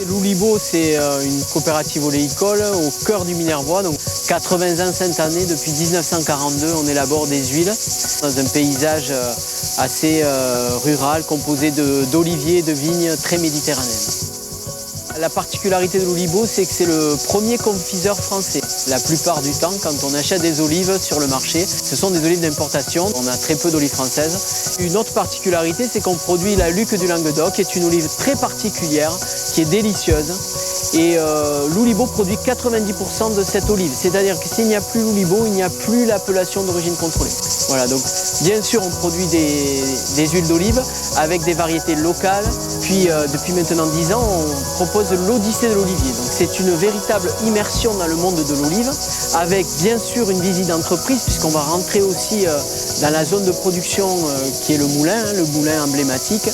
L'Oulibo, c'est une coopérative oléicole au cœur du Minervois. Donc 80 ans cette année, depuis 1942, on élabore des huiles dans un paysage assez rural, composé d'oliviers et de vignes très méditerranéennes. La particularité de l'Oulibo, c'est que c'est le premier confiseur français. La plupart du temps, quand on achète des olives sur le marché, ce sont des olives d'importation. On a très peu d'olives françaises. Une autre particularité, c'est qu'on produit la Luc du Languedoc, qui est une olive très particulière, qui est délicieuse. Et l'Oulibo produit 90% de cette olive. C'est-à-dire que s'il n'y a plus l'Oulibo, il n'y a plus l'appellation d'origine contrôlée. Voilà, donc bien sûr, on produit des huiles d'olive avec des variétés locales. Puis depuis maintenant 10 ans, on propose l'Odyssée de l'olivier. Donc c'est une véritable immersion dans le monde de l'olive, avec bien sûr une visite d'entreprise, puisqu'on va rentrer aussi dans la zone de production qui est le moulin emblématique,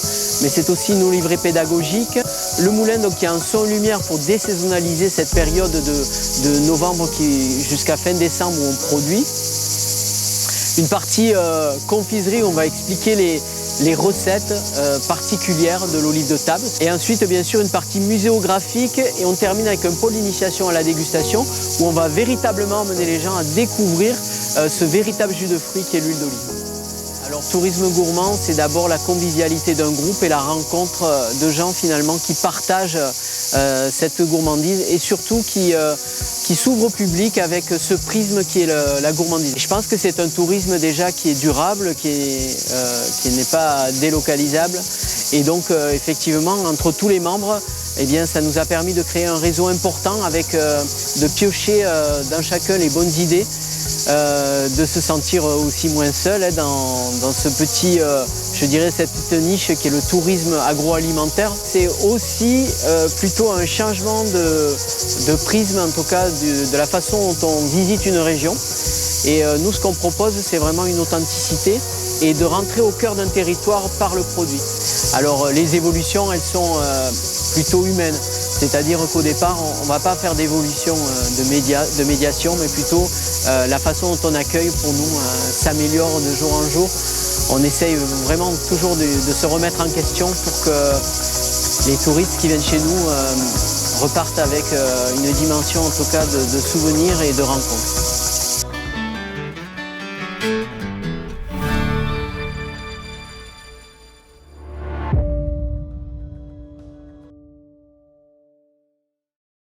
mais c'est aussi une oliverie pédagogique. Le moulin, donc, qui a un son et lumière pour désaisonnaliser cette période de novembre jusqu'à fin décembre où on produit. Une partie confiserie où on va expliquer les recettes particulières de l'olive de table. Et ensuite, bien sûr, une partie muséographique et on termine avec un pôle d'initiation à la dégustation où on va véritablement amener les gens à découvrir ce véritable jus de fruits qui est l'huile d'olive. Alors, tourisme gourmand, c'est d'abord la convivialité d'un groupe et la rencontre de gens finalement qui partagent cette gourmandise et surtout qui s'ouvre au public avec ce prisme qui est la gourmandise. Je pense que c'est un tourisme déjà qui est durable, qui n'est pas délocalisable. Et donc effectivement, entre tous les membres, eh bien, ça nous a permis de créer un réseau important avec de piocher dans chacun les bonnes idées, de se sentir aussi moins seul dans ce petit, je dirais, cette petite niche qui est le tourisme agroalimentaire. C'est aussi plutôt un changement de prisme, en tout cas de la façon dont on visite une région. Et nous, ce qu'on propose, c'est vraiment une authenticité et de rentrer au cœur d'un territoire par le produit. Alors les évolutions, elles sont plutôt humaines. C'est-à-dire qu'au départ, on ne va pas faire d'évolution de médiation, mais plutôt la façon dont on accueille pour nous s'améliore de jour en jour. On essaye vraiment toujours de se remettre en question pour que les touristes qui viennent chez nous repartent avec une dimension en tout cas de souvenirs et de rencontres.